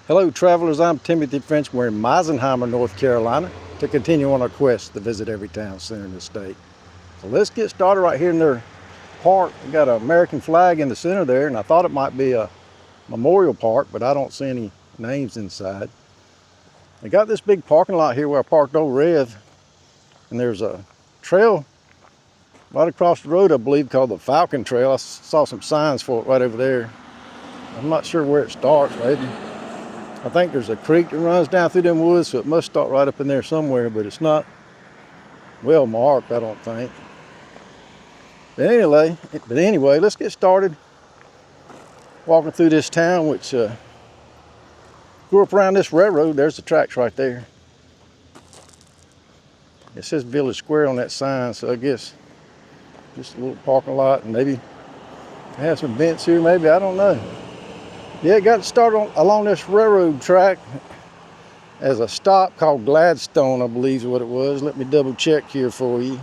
Hello travelers, I'm Timothy French. We're in Misenheimer, North Carolina to continue on our quest to visit every town center in the state. So let's get started right here in their park. We got an American flag in the center there, and I thought it might be a memorial park, but I don't see any names inside. They got this big parking lot here where I parked Old Rev, and there's a trail right across the road, I believe, called the Falcon Trail. I saw some signs for it right over there. I'm not sure where it starts, maybe. I think there's a creek that runs down through them woods, so it must start right up in there somewhere, but it's not well marked, I don't think. But anyway, let's get started walking through this town, which grew up around this railroad. There's the tracks right there. It says Village Square on that sign, so I guess just a little parking lot, and maybe have some events here, maybe, I don't know. Yeah, it got started along this railroad track as a stop called Gladstone, I believe is what it was. Let me double check here for you.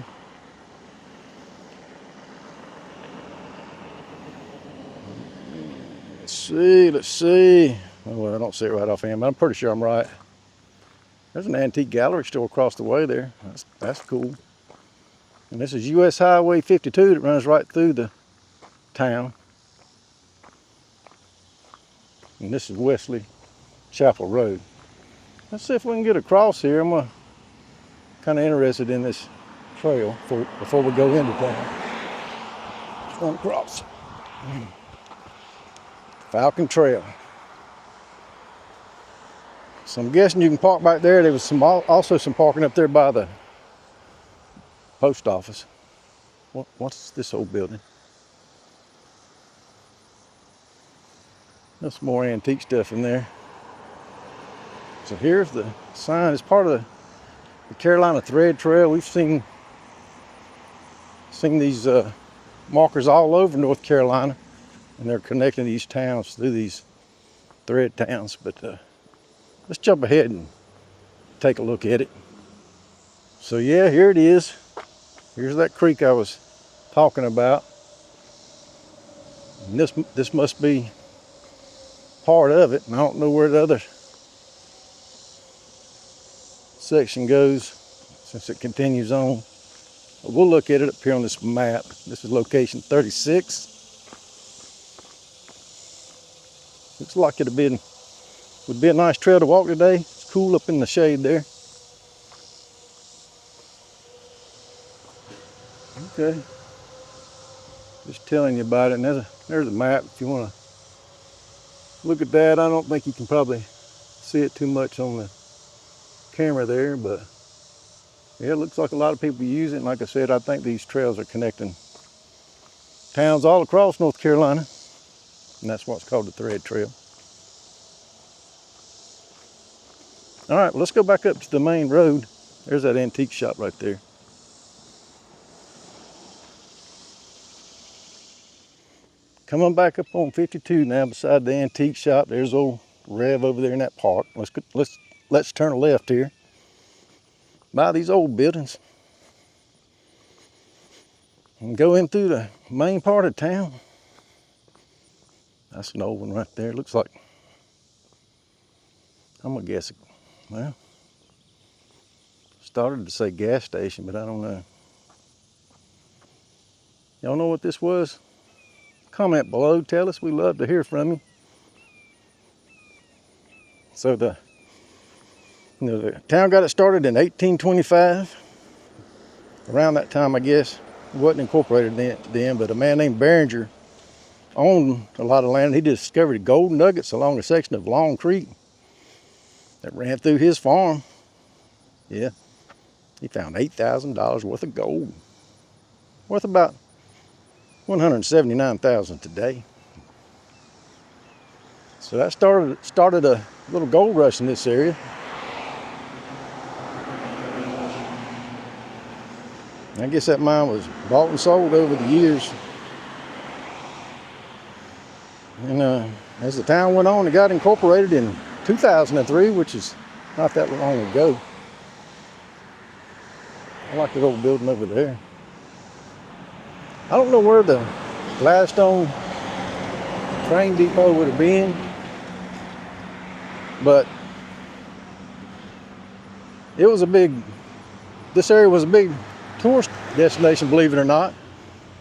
Let's see. Oh, well, I don't see it right offhand, but I'm pretty sure I'm right. There's an antique gallery store across the way there. That's cool. And this is US Highway 52 that runs right through the town. And this is Wesley Chapel Road. Let's see if we can get across here. I'm kind of interested in this trail before we go into town. Let's run across. Falcon Trail. So I'm guessing you can park back there. There was also some parking up there by the post office. What's this old building? There's some more antique stuff in there. So here's the sign. It's part of the Carolina Thread Trail. We've seen these markers all over North Carolina, and they're connecting these towns through these thread towns. But let's jump ahead and take a look at it. So yeah, here it is. Here's that creek I was talking about. And this must be part of it, and I don't know where the other section goes since it continues on. But we'll look at it up here on this map. This is location 36. Looks like would be a nice trail to walk today. It's cool up in the shade there. Okay, just telling you about it. And there's a map if you want to look at that. I don't think you can probably see it too much on the camera there, but yeah, it looks like a lot of people use it. And like I said, I think these trails are connecting towns all across North Carolina, and that's what's called the Thread Trail. All right, well, let's go back up to the main road. There's that antique shop right there. Coming back up on 52 now beside the antique shop. There's old Rev over there in that park. Let's turn left here by these old buildings and go in through the main part of town. That's an old one right there. Looks like, I'm gonna guess it. Well, started to say gas station, but I don't know. Y'all know what this was? Comment below, tell us. We love to hear from you. So the town got it started in 1825. Around that time, I guess. It wasn't incorporated then, but a man named Behringer owned a lot of land. He discovered gold nuggets along a section of Long Creek that ran through his farm. Yeah, he found $8,000 worth of gold, worth about $179,000 today. So that started a little gold rush in this area. I guess that mine was bought and sold over the years. And as the town went on, it got incorporated in 2003, which is not that long ago. I like that old building over there. I don't know where the Gladstone train depot would have been. But it was this area was a big tourist destination, believe it or not,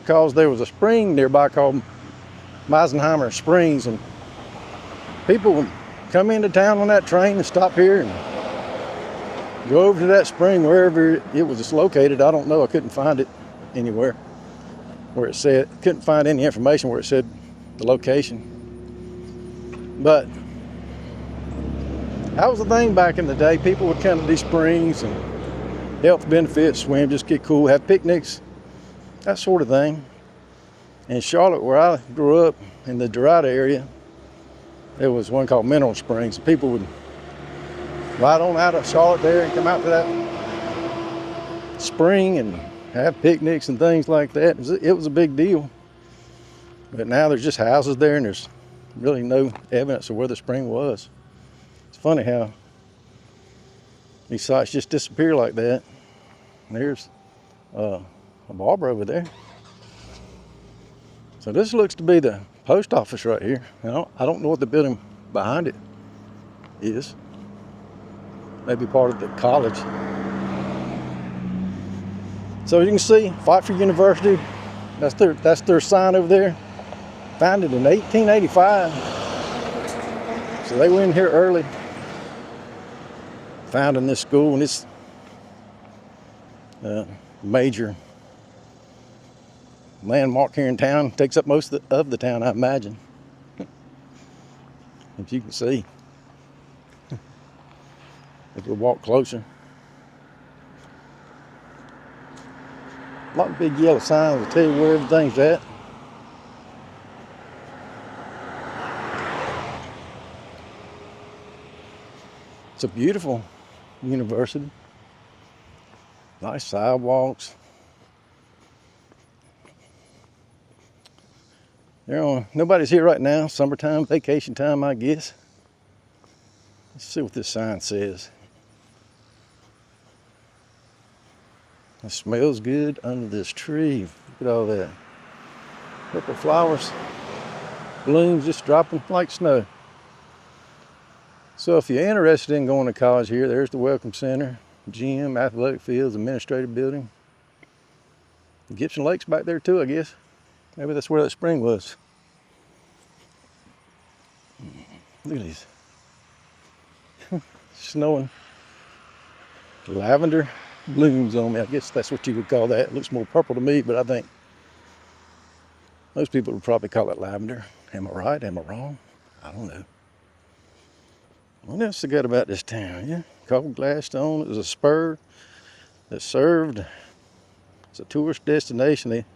because there was a spring nearby called Misenheimer Springs, and people would come into town on that train and stop here and go over to that spring wherever it was located. I don't know, I couldn't find it anywhere where it said, couldn't find any information where it said the location. But that was the thing back in the day. People would come to these springs and health benefits, swim, just get cool, have picnics, that sort of thing. In Charlotte, where I grew up, in the Dorada area, there was one called Mineral Springs. People would ride on out of Charlotte there and come out to that spring and have picnics and things like that. It was a big deal. But now there's just houses there, and there's really no evidence of where the spring was. It's funny how these sites just disappear like that. There's a barber over there. So this looks to be the post office right here. I don't know what the building behind it is. Maybe part of the college. So you can see, Fight for University. That's their sign over there. Founded in 1885. So they went in here early, founding this school, and it's major landmark here in town. Takes up most of the town, I imagine. If you can see, if we walk closer, a lot of big yellow signs will tell you where everything's at. It's a beautiful university. Nice sidewalks. Nobody's here right now. Summertime, vacation time, I guess. Let's see what this sign says. It smells good under this tree. Look at all that. Purple flowers, blooms just dropping like snow. So if you're interested in going to college here, there's the Welcome Center, gym, athletic fields, administrative building. Gibson Lake's back there too, I guess. Maybe that's where that spring was. Look at these. Snowing. Lavender blooms on me. I guess that's what you would call that. It looks more purple to me, but I think most people would probably call it lavender. Am I right? Am I wrong? I don't know. What else I got about this town? Yeah, called Gladstone. It was a spur that served as a tourist destination. They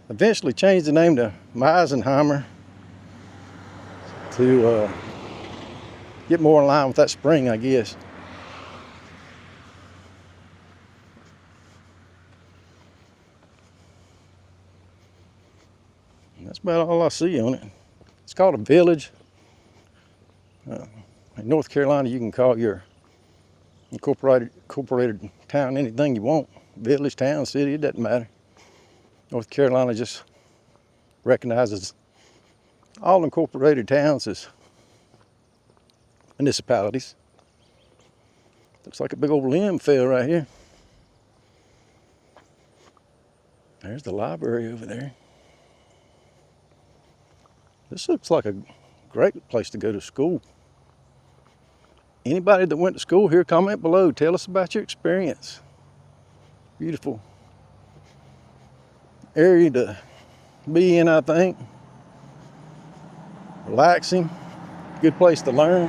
eventually changed the name to Misenheimer to get more in line with that spring, I guess. And that's about all I see on it. It's called a village. In North Carolina, you can call your incorporated town anything you want. Village, town, city, it doesn't matter. North Carolina just recognizes all incorporated towns as municipalities. Looks like a big old limb fell right here. There's the library over there. This looks like a great place to go to school. Anybody that went to school here, comment below. Tell us about your experience. Beautiful area to be in, I think. Relaxing. Good place to learn.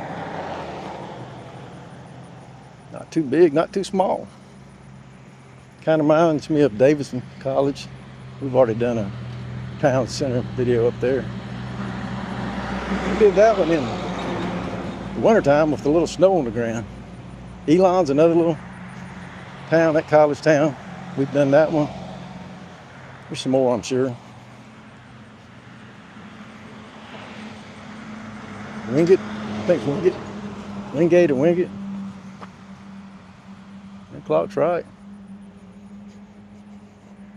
Not too big, not too small. Kind of reminds me of Davidson College. We've already done a town center video up there. We did that one in the wintertime with a little snow on the ground. Elon's another little town, that college town. We've done that one. There's some more, I'm sure. Wingate, I think Wingate. Wingate or Wingate. That clock's right.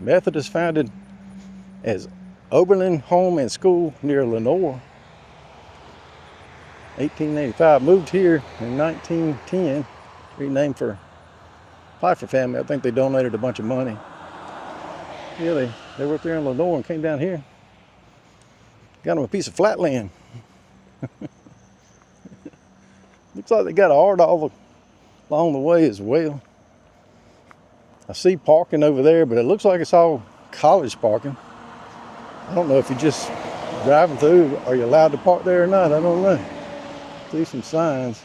Methodist founded as Oberlin Home and School near Lenore. 1885. Moved here in 1910. Renamed for Pfeiffer family. I think they donated a bunch of money. Yeah, they were up there in Lenore and came down here. Got them a piece of flat land. Looks like they got art all along the way as well. I see parking over there, but it looks like it's all college parking. I don't know if you're just driving through, are you allowed to park there or not? I don't know. See some signs.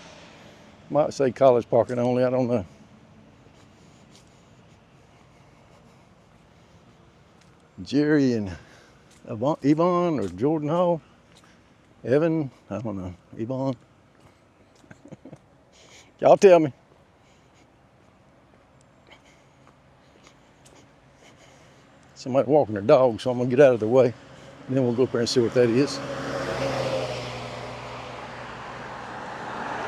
Might say college parking only, I don't know. Jerry and Yvonne or Jordan Hall. Evan, I don't know. Yvonne. Y'all tell me. Somebody walking their dog, so I'm gonna get out of their way. And then we'll go up there and see what that is.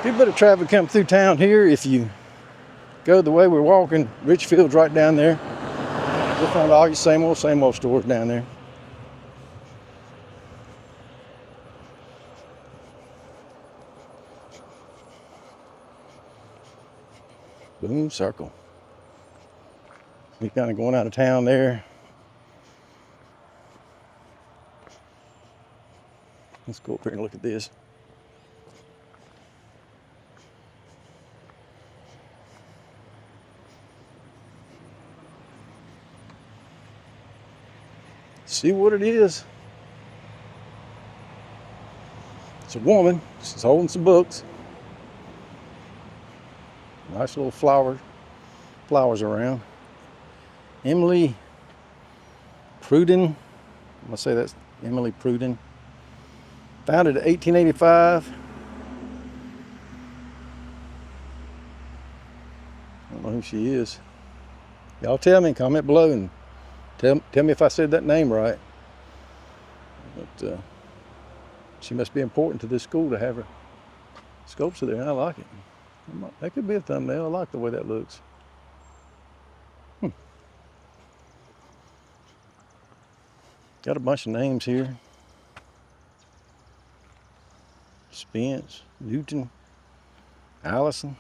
Good bit of traffic coming through town here. If you go the way we're walking, Richfield's right down there. You'll find all your same old stores down there. Boom Circle. We're kind of going out of town there. Let's go up here and look at this. See what it is. It's a woman. She's holding some books. Nice little flowers around. Emily Pruden. I'm gonna say that's Emily Pruden. Founded in 1885. I don't know who she is. Y'all tell me, comment below and tell me if I said that name right. But she must be important to this school to have her sculpture there. I like it. That could be a thumbnail. I like the way that looks. Got a bunch of names here. Spence, Newton, Allison.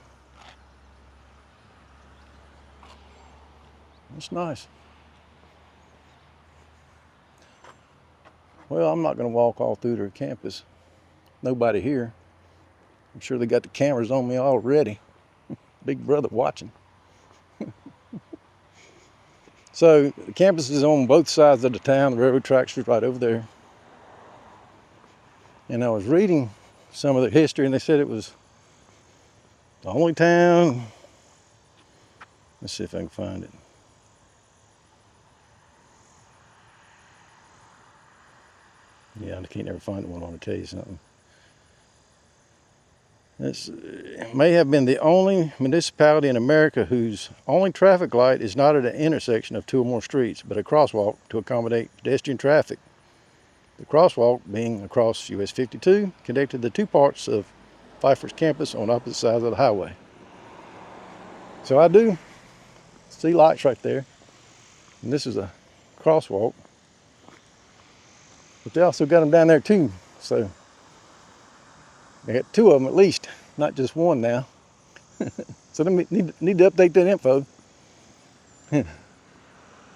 That's nice. Well, I'm not going to walk all through their campus. Nobody here. I'm sure they got the cameras on me already. Big brother watching. So the campus is on both sides of the town. The railroad tracks are right over there. And I was reading some of the history, and they said it was the only town. Let's see if I can find it. Yeah, I can't never find it when I want to tell you something. It may have been the only municipality in America whose only traffic light is not at an intersection of two or more streets, but a crosswalk to accommodate pedestrian traffic. The crosswalk, being across US 52, connected the two parts of Pfeiffer's campus on opposite sides of the highway. So I do see lights right there. And this is a crosswalk. But they also got them down there too. So they got two of them at least, not just one now. So they need to update that info. And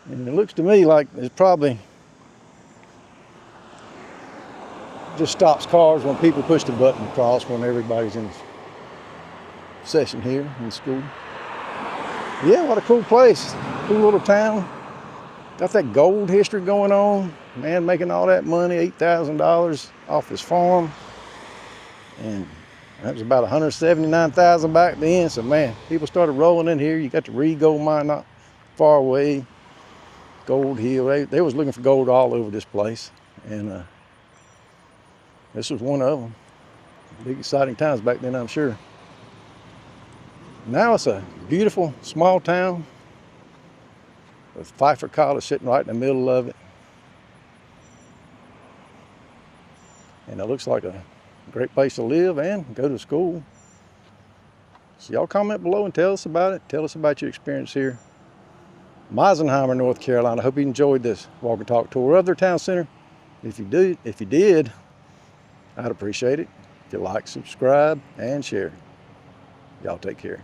it looks to me like it's probably just stops cars when people push the button across when everybody's in session here in school. Yeah, what a cool place. Cool little town. Got that gold history going on. Man making all that money, $8,000 off his farm. And that was about $179,000 back then. So man, people started rolling in here. You got the Reed Gold Mine not far away. Gold Hill. They was looking for gold all over this place. And this was one of them. Big exciting times back then, I'm sure. Now it's a beautiful small town with Pfeiffer College sitting right in the middle of it. And it looks like a great place to live and go to school. So y'all comment below and tell us about it. Tell us about your experience here. Misenheimer, North Carolina. I hope you enjoyed this walk and talk tour of their town center. If you did, I'd appreciate it. you like, subscribe, and share. Y'all take care.